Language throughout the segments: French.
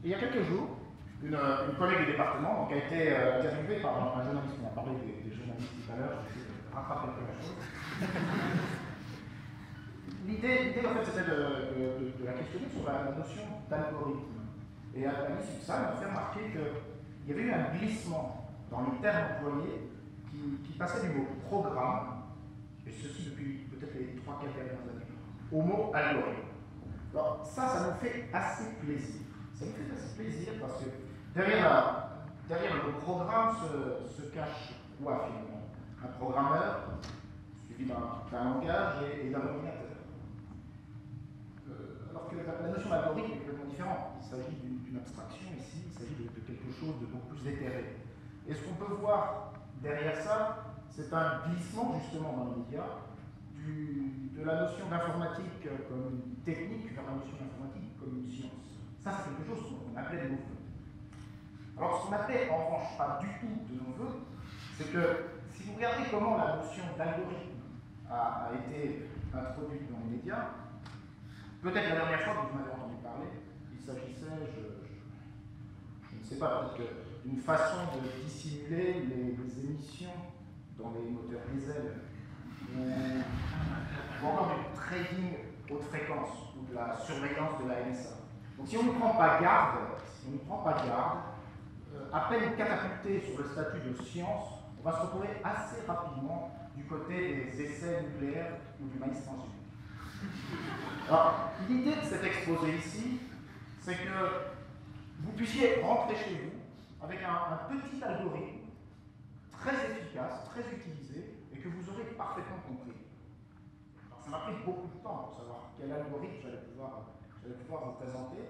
il y a quelques jours, une collègue du département donc, a été interviewée par un journaliste. On a parlé des journalistes tout à l'heure, je vais rattraper un peu la chose. L'idée, en fait, c'était de la questionner sur la notion d'algorithme. Et à l'issue de ça, elle m'a fait remarquer qu'il y avait eu un glissement dans les termes employés qui passait du mot programme, et ceci depuis peut-être les 3-4 dernières années, au mot algorithme. Alors ça nous fait assez plaisir. Ça nous fait assez plaisir parce que derrière le programme se cache quoi finalement? Un programmeur suivi d'un langage et d'un ordinateur. Alors que la notion d'algorithme est complètement différente. Il s'agit d'une abstraction ici, il s'agit de quelque chose de beaucoup plus éthéré. Et ce qu'on peut voir derrière ça, c'est un glissement justement dans les médias de la notion d'informatique comme une technique vers la notion d'informatique comme une science. Ça, c'est quelque chose qu'on appelait de nos voeux. Alors, ce qu'on appelait en revanche pas du tout de nos voeux, c'est que si vous regardez comment la notion d'algorithme a été introduite dans les médias, peut-être la dernière fois que vous m'avez entendu parler, il s'agissait, je ne sais pas, peut-être d'une façon de dissimuler les émissions dans les moteurs diesel, ou encore du trading haute fréquence, ou de la surveillance de la NSA. Donc si on ne prend pas garde, à peine catapulté sur le statut de science, on va se retrouver assez rapidement du côté des essais nucléaires ou du maïs transgénique. Alors, l'idée de cet exposé ici, c'est que vous puissiez rentrer chez vous avec un petit algorithme très efficace, très utilisé, et que vous aurez parfaitement compris. Alors, ça m'a pris beaucoup de temps pour savoir quel algorithme j'allais pouvoir vous présenter,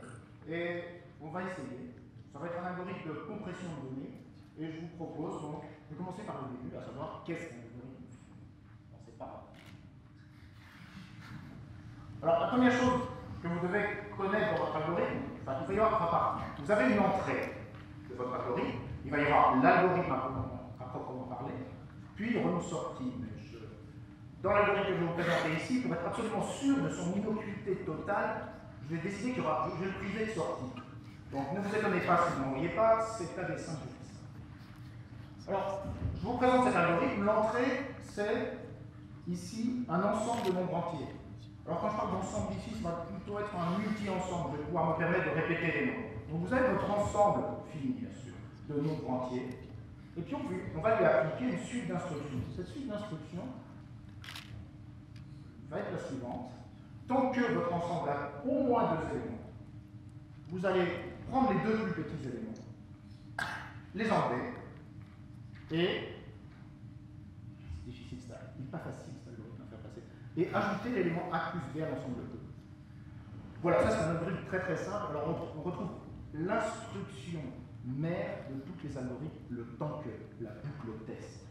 et on va essayer. Ça va être un algorithme de compression de données, et je vous propose donc de commencer par le début, à savoir qu'est-ce qu'un algorithme. Bon, c'est pas grave. Alors, la première chose que vous devez connaître dans votre algorithme, il va y avoir trois parties. Vous avez une entrée de votre algorithme, il va y avoir l'algorithme à proprement parler, puis il y aura une sortie. Dans l'algorithme que je vais vous présenter ici, pour être absolument sûr de son innocuité totale, je vais décider qu'il y aura, je vais le priver de sortie. Donc ne vous étonnez pas si vous n'en voyez pas, c'est à dessein que je fais ça. Alors, je vous présente cet algorithme. L'entrée, c'est ici un ensemble de nombres entiers. Alors quand je parle d'ensemble ici, ça va plutôt être un multi-ensemble. Je vais pouvoir me permettre de répéter les nombres. Donc vous avez votre ensemble fini, bien sûr, de nombres entiers. Et puis on va lui appliquer une suite d'instructions. Cette suite d'instructions va être la suivante. Tant que votre ensemble a au moins deux éléments, vous allez prendre les deux plus petits éléments, les enlever, et c'est difficile ça, il n'est pas facile cet algorithme à faire passer, et ajouter l'élément A plus B à l'ensemble de E. Voilà, ça c'est un algorithme très très simple. Alors on retrouve l'instruction mère de tous les algorithmes le temps que la boucle teste.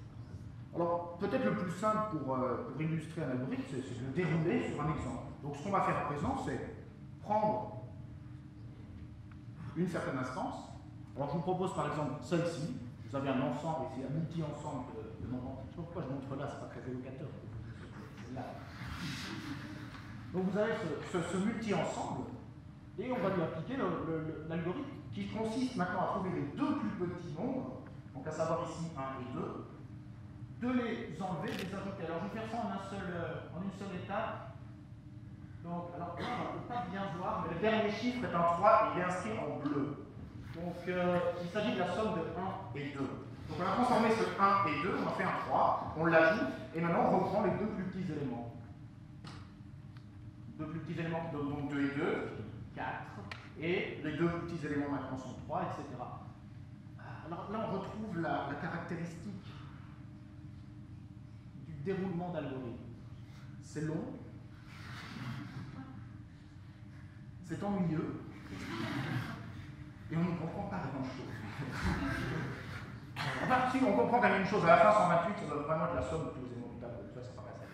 Alors peut-être le plus simple pour illustrer un algorithme, c'est de le dérouler sur un exemple. Donc ce qu'on va faire à présent, c'est prendre une certaine instance. Alors je vous propose par exemple celle-ci. Vous avez un ensemble ici, un multi-ensemble de nombres. Je ne sais pas pourquoi je montre là, c'est pas très évocateur. Là. Donc vous avez ce multi-ensemble, et on va lui appliquer l'algorithme qui consiste maintenant à trouver les deux plus petits nombres, donc à savoir ici 1 et 2, de les enlever, de les ajouter. Alors je vais faire ça en une seule étape. Donc, alors là, on ne peut pas bien voir, mais le dernier chiffre est un 3 et il est inscrit en bleu. Donc il s'agit de la somme de 1 et 2. Donc on a transformé ce 1 et 2, on a fait un 3, on l'ajoute, et maintenant on reprend les deux plus petits éléments. Deux plus petits éléments, donc 2 et 2, 4, et les deux plus petits éléments maintenant sont 3, etc. Alors là on retrouve la caractéristique du déroulement d'algorithme. C'est long, c'est ennuyeux, et on ne comprend pas grand-chose. Enfin, si on comprend quand même une chose, à la fin 128, ça doit vraiment être la somme de tous les éléments du tableau, ça c'est pas facile.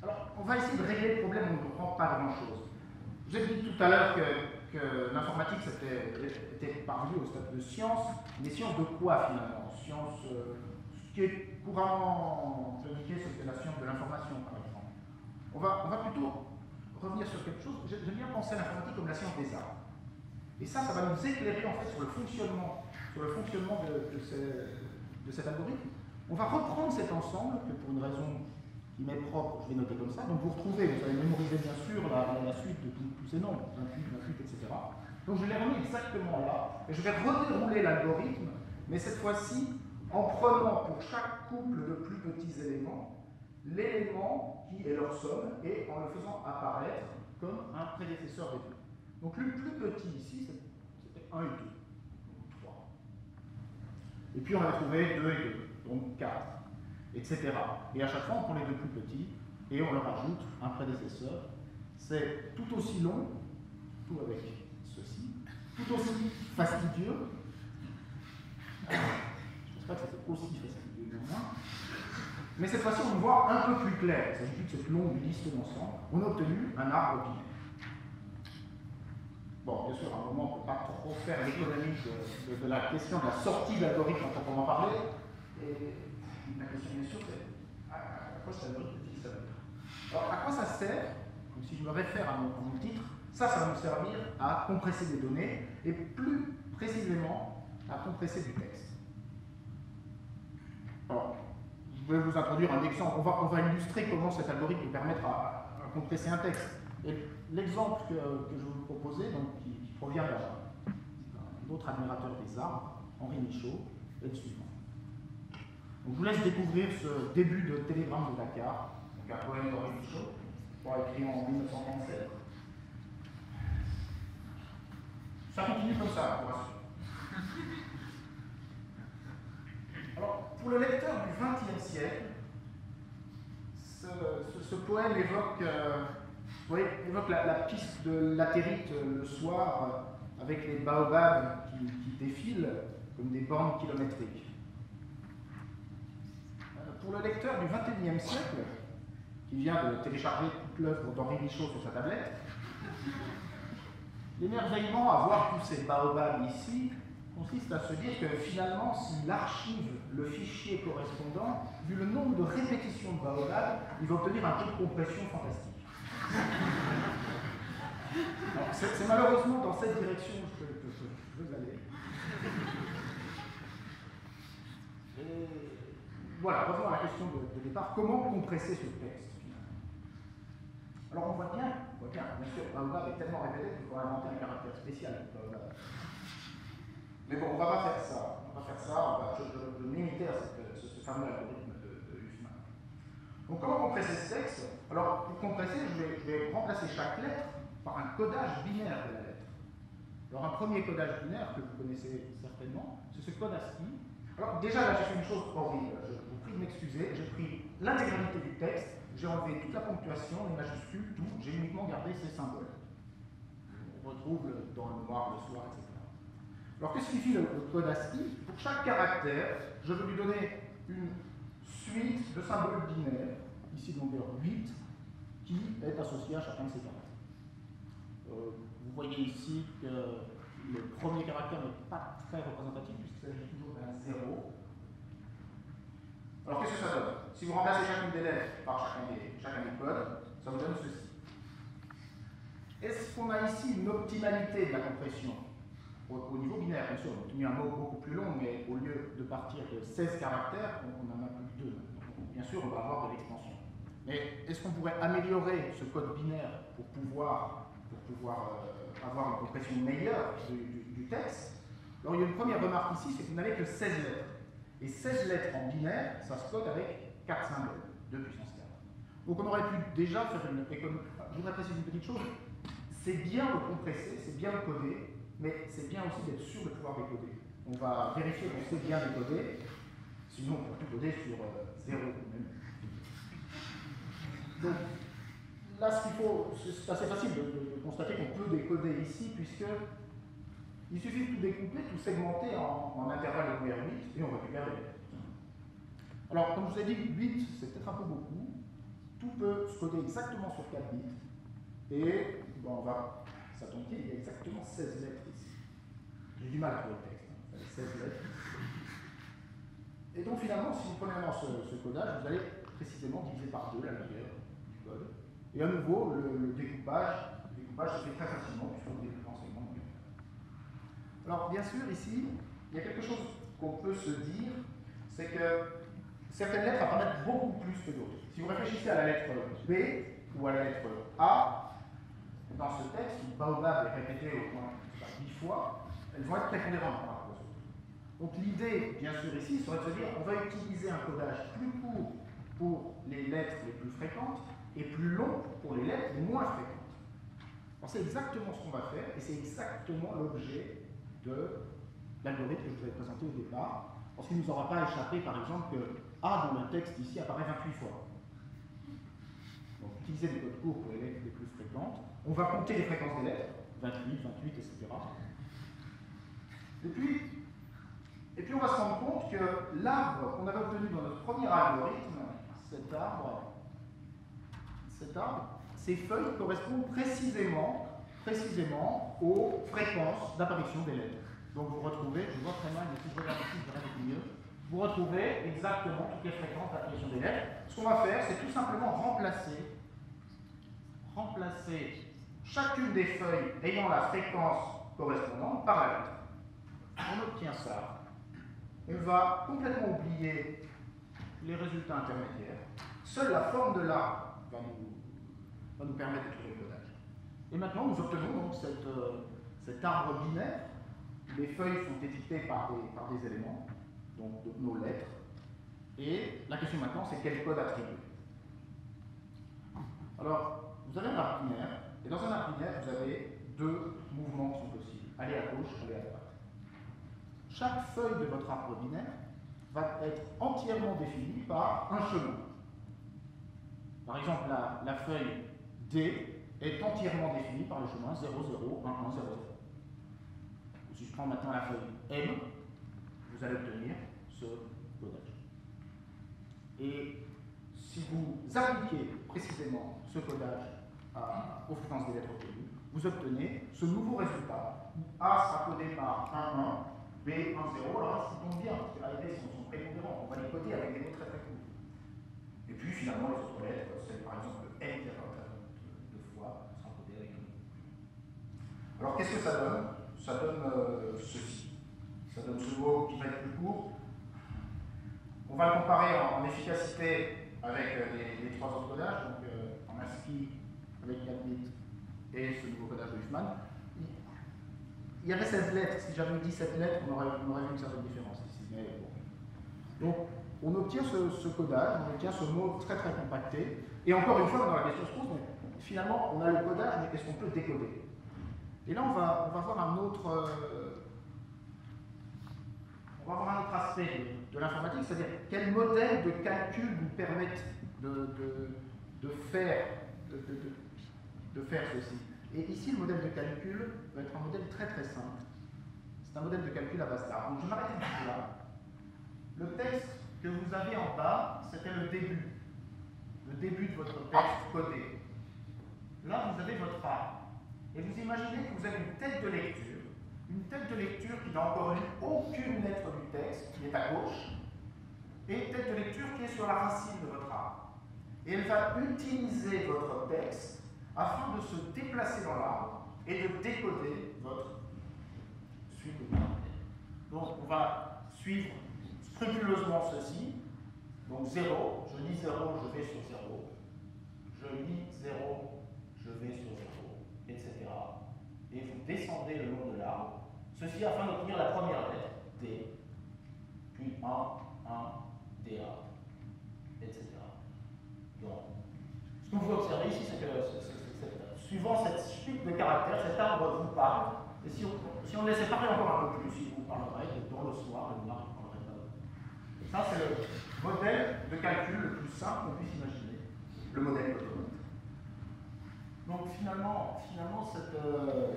Alors, on va essayer de régler le problème, on ne comprend pas grand-chose. Je vous ai dit tout à l'heure que l'informatique était parvenue au stade de science, mais science de quoi finalement? Science, ce qui est couramment indiqué, c'est la science de l'information, par exemple. On va plutôt revenir sur quelque chose. J'aime bien penser à l'informatique comme la science des arts. Et ça va nous éclairer en fait sur le fonctionnement de cet algorithme. On va reprendre cet ensemble, que pour une raison qui m'est propre, je vais noter comme ça. Donc vous retrouvez, vous allez mémoriser bien sûr la suite de tous ces nombres, 28, etc. Donc je les remets exactement là, et je vais redérouler l'algorithme, mais cette fois-ci en prenant pour chaque couple de plus petits éléments, l'élément qui est leur somme, et en le faisant apparaître comme un prédécesseur des deux. Donc le plus petit ici, c'était 1 et 2, donc 3. Et puis on va trouver 2 et 2, donc 4, etc. Et à chaque fois, on prend les deux plus petits et on leur ajoute un prédécesseur. C'est tout aussi long, tout avec ceci, tout aussi fastidieux. Je ne pense pas que c'était aussi fastidieux néanmoins. Mais cette fois-ci, on voit un peu plus clair. Il s'agit de cette longue liste d'ensemble. On a obtenu un arbre binaire. Bon, bien sûr, à un moment, on ne peut pas trop faire l'économie de la question de la sortie de l'algorithme à proprement parler. Et la question, bien sûr, c'est à quoi cet algorithme utilise ça? Alors, à quoi ça sert? Donc, si je me réfère à mon titre, ça va nous servir à compresser des données et plus précisément à compresser du texte. Alors, je vais vous introduire un exemple. On va illustrer comment cet algorithme peut permettre à compresser un texte. Et l'exemple que je vais vous proposer, donc, qui provient d'un autre admirateur des arbres, Henri Michaud, est le suivant. Donc, je vous laisse découvrir ce début de Télégramme de Dakar, donc un poème d'Henri Michaud, écrit en 1937. Ça continue comme ça, pour rassurer. Alors, pour le lecteur du XXe siècle, ce poème évoque la piste de latérite le soir, avec les baobabs qui défilent comme des bornes kilométriques. Pour le lecteur du XXIe siècle, qui vient de télécharger toute l'œuvre d'Henri Michaud sur sa tablette, l'émerveillement à voir tous ces baobabs ici consiste à se dire que finalement, s'il archive le fichier correspondant, vu le nombre de répétitions de baobabs, il va obtenir un taux de compression fantastique. C'est malheureusement dans cette direction que je veux aller. Et voilà, revenons à la question de départ. Comment compresser ce texte, finalement? Alors on voit bien, bien sûr, baobab est tellement répété qu'il faut inventer un caractère spécial pour baobab. Mais bon, on ne va pas faire ça. Je vais limiter à ce fameux algorithme de Huffman. Donc, comment compresser ce texte? Alors, pour compresser, je vais remplacer chaque lettre par un codage binaire de la lettre. Alors, un premier codage binaire que vous connaissez certainement, c'est ce code ASCII. Alors, déjà, là, j'ai fait une chose horrible. Je vous prie de m'excuser. J'ai pris l'intégralité du texte, j'ai enlevé toute la ponctuation, les majuscules, tout. J'ai uniquement gardé ces symboles. On retrouve dans le noir, le soir, etc. Alors, que signifie le code ASCII? Pour chaque caractère, je vais lui donner une suite de symboles binaires, ici donc 8, qui est associée à chacun de ces caractères. Vous voyez ici que le premier caractère n'est pas très représentatif, puisqu'il s'agit toujours d'un 0. Alors, qu'est-ce que ça donne? Si vous remplacez chacune des lettres par chacun des codes, ça vous donne ceci. Est-ce qu'on a ici une optimalité de la compression? Au niveau binaire, bien sûr, on a obtenu un mot beaucoup plus long, mais au lieu de partir de 16 caractères, on en a plus que 2. Donc, bien sûr, on va avoir de l'extension. Mais est-ce qu'on pourrait améliorer ce code binaire pour pouvoir avoir une compression meilleure du texte? Alors, il y a une première remarque ici, c'est que vous n'avez que 16 lettres. Et 16 lettres en binaire, ça se code avec 4 symboles, 2 puissance 4. Donc, on aurait pu déjà faire une économie. Je voudrais préciser une petite chose. C'est bien de compresser, c'est bien de coder, mais c'est bien aussi d'être sûr de pouvoir décoder. On va vérifier qu'on sait bien décoder, sinon on peut tout coder sur 0 même. Donc là, ce qu'il faut, c'est assez facile de constater qu'on peut décoder ici, puisque il suffit de tout découper, tout segmenter en intervalles de 8, et on récupère les lettres. Alors, comme je vous ai dit, 8, c'est peut-être un peu beaucoup. Tout peut se coder exactement sur 4 bits, et bon, ça tombe bien, il y a exactement 16 lettres ici. J'ai du mal à trouver le texte, hein. 16 lettres. Et donc finalement, si vous prenez ce codage, vous allez précisément diviser par 2 la longueur du code, Et à nouveau, le découpage se fait très facilement puisqu'on découpe en segments. Alors, bien sûr, ici, il y a quelque chose qu'on peut se dire, c'est que certaines lettres apparaissent beaucoup plus que d'autres. Si vous réfléchissez à la lettre B ou à la lettre A, dans ce texte, où baobab est répété au moins 10 fois, elles vont être prépondérantes par rapport aux autres. Donc l'idée, bien sûr, ici, serait de se dire on va utiliser un codage plus court pour les lettres les plus fréquentes et plus long pour les lettres les moins fréquentes. Alors c'est exactement ce qu'on va faire et c'est exactement l'objet de l'algorithme que je vous avais présenté au départ, parce qu'il ne nous aura pas échappé, par exemple, que A dans le texte ici apparaît 28 fois. Donc utiliser des codes courts pour les lettres les plus fréquentes. On va compter les fréquences des lettres, 28, 28, etc. Et puis on va se rendre compte que l'arbre qu'on avait obtenu dans notre premier algorithme, cet arbre, ces feuilles correspondent précisément aux fréquences d'apparition des lettres. Donc vous retrouvez, je vois très mal, mais si je regarde ici, je verrai beaucoup mieux, vous retrouvez exactement toutes les fréquences d'apparition des lettres. Ce qu'on va faire, c'est tout simplement remplacer chacune des feuilles ayant la fréquence correspondante par la lettre. On obtient ça. On va complètement oublier les résultats intermédiaires. Seule la forme de l'arbre va nous permettre de trouver le codage. Et maintenant, nous obtenons donc cet arbre binaire. Les feuilles sont étiquetées par des éléments, donc nos lettres. Et la question maintenant, c'est quel code attribuer. Alors, vous avez un arbre binaire, et dans un arbre binaire, vous avez deux mouvements qui sont possibles. Aller à gauche, aller à droite. Chaque feuille de votre arbre binaire va être entièrement définie par un chemin. Par exemple, la feuille D est entièrement définie par le chemin 0, 0, 1, 1, 0, 0. Si je prends maintenant la feuille M, vous allez obtenir ce codage. Et si vous appliquez précisément ce codage aux fréquences des lettres obtenues, vous obtenez ce nouveau résultat. A sera codé par 1, 1, B, 1, 0. Alors là, ça tombe bien, parce que la idée, sont prépondérants. On va les coder avec des mots très très courts. Et puis finalement, les autres lettres, c'est par exemple N qui apparaît deux fois, sera codé avec un mot. Alors qu'est-ce que ça donne? Ça donne ceci. Ça donne ce mot qui va être plus court. On va le comparer en efficacité avec les trois autres codages, donc en ASCII avec 4 bits et ce nouveau codage de Huffman. Il y avait 16 lettres. Si j'avais dit 7 lettres, on aurait vu une certaine différence ici. Mais bon. Donc, on obtient ce codage, on obtient ce mot très très compacté. Et encore une fois, dans la question se pose, donc, finalement, on a le codage, mais qu'est-ce qu'on peut décoder? Et là, on va voir un autre aspect de l'informatique, c'est-à-dire quel modèle de calcul nous permettent de faire ceci. Et ici, le modèle de calcul va être un modèle très très simple. C'est un modèle de calcul à base d'arbre. Donc je m'arrête ici là. Le texte que vous avez en bas, c'était le début. Le début de votre texte codé. Là, vous avez votre arbre. Et vous imaginez que vous avez une tête de lecture qui n'a encore lu aucune lettre du texte, qui est à gauche, et une tête de lecture qui est sur la racine de votre arbre. Et elle va utiliser votre texte afin de se déplacer dans l'arbre et de décoder votre suite de caractères. Donc on va suivre scrupuleusement ceci. Donc 0, je lis 0, je vais sur 0. Je lis 0, je vais sur 0, etc. Et vous descendez le long de l'arbre. Ceci afin d'obtenir la première lettre, D, puis 1, 1, DA, etc. Donc, ce que vous observez ici, c'est que suivant cette suite de caractères, cet arbre vous parle. Et si on le laissait parler encore un peu plus, il vous parlerait dans le soir, le noir, il ne parlerait pas. Ça, c'est le modèle de calcul le plus simple qu'on puisse imaginer, le modèle autonome. Donc finalement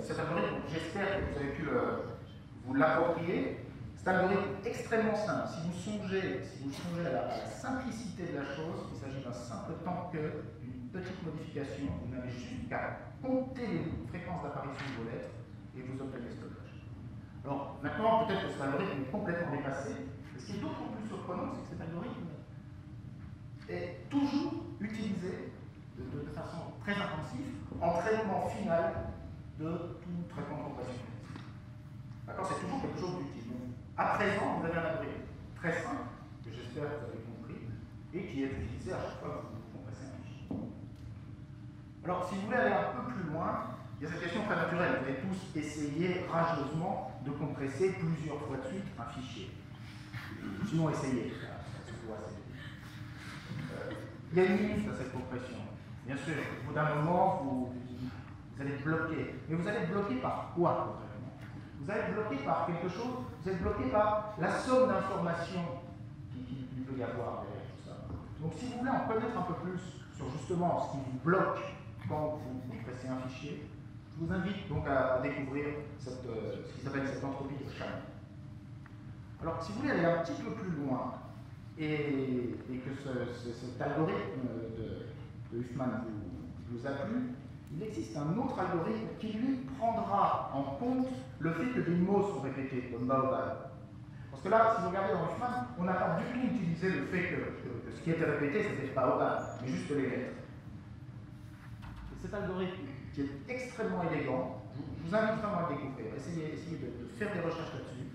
cet algorithme, j'espère que vous avez pu vous l'approprier. C'est un algorithme extrêmement simple. Si vous songez à la simplicité de la chose, il s'agit d'un simple temps que d'une petite modification. Vous n'avez juste qu'à compter les fréquences d'apparition de vos lettres et vous obtenez ce codage. Alors maintenant, peut-être que cet algorithme est complètement dépassé. Ce qui est d'autant plus surprenant, c'est que cet algorithme est toujours utilisé de façon très intensive en traitement final de tout traitement de compression. D'accord? C'est toujours quelque chose d'utile. À présent, vous avez un algorithme très simple, que j'espère que vous avez compris, et qui est utilisé à chaque fois que vous compressez un fichier. Alors, si vous voulez aller un peu plus loin, il y a cette question très naturelle. Vous avez tous essayé rageusement de compresser plusieurs fois de suite un fichier. Sinon, essayez, ça se voit assez vite. Il y a une limite à cette compression. Bien sûr, au bout d'un moment, vous allez bloquer. Mais vous allez bloquer par quoi, concrètement? Vous allez bloquer par quelque chose, vous êtes bloqué par la somme d'informations qu'il peut y avoir derrière tout ça. Donc, si vous voulez en connaître un peu plus sur justement ce qui vous bloque quand vous compressez un fichier, je vous invite donc à découvrir ce qui s'appelle cette entropie de Shannon. Alors, si vous voulez aller un petit peu plus loin et que cet algorithme de Huffman vous a plu, il existe un autre algorithme qui, lui, prendra en compte le fait que des mots sont répétés, comme baobab. Parce que là, si vous regardez dans Huffman, on n'a pas du tout utilisé le fait que ce qui était répété, c'était baobab, mais juste les lettres. Et cet algorithme, qui est extrêmement élégant, je vous invite vraiment à le découvrir. Essayez de faire des recherches là-dessus.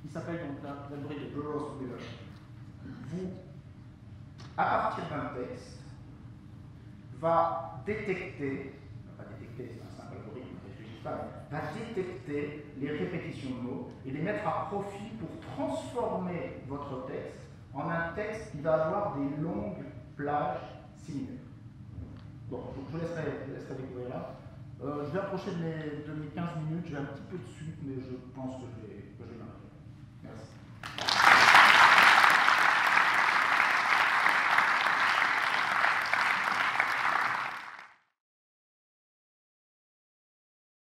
Il s'appelle donc l'algorithme de Burroughs-Wheeler. Vous, à partir d'un texte, va détecter, pas détecter, c'est un simple algorithme, ne réfléchis pas, va détecter les répétitions de mots et les mettre à profit pour transformer votre texte en un texte qui va avoir des longues plages similaires. Bon, je vous laisserai découvrir là. Je vais approcher de mes 15 minutes, j'ai un petit peu de suite, mais je pense que je vais m'arrêter. Merci.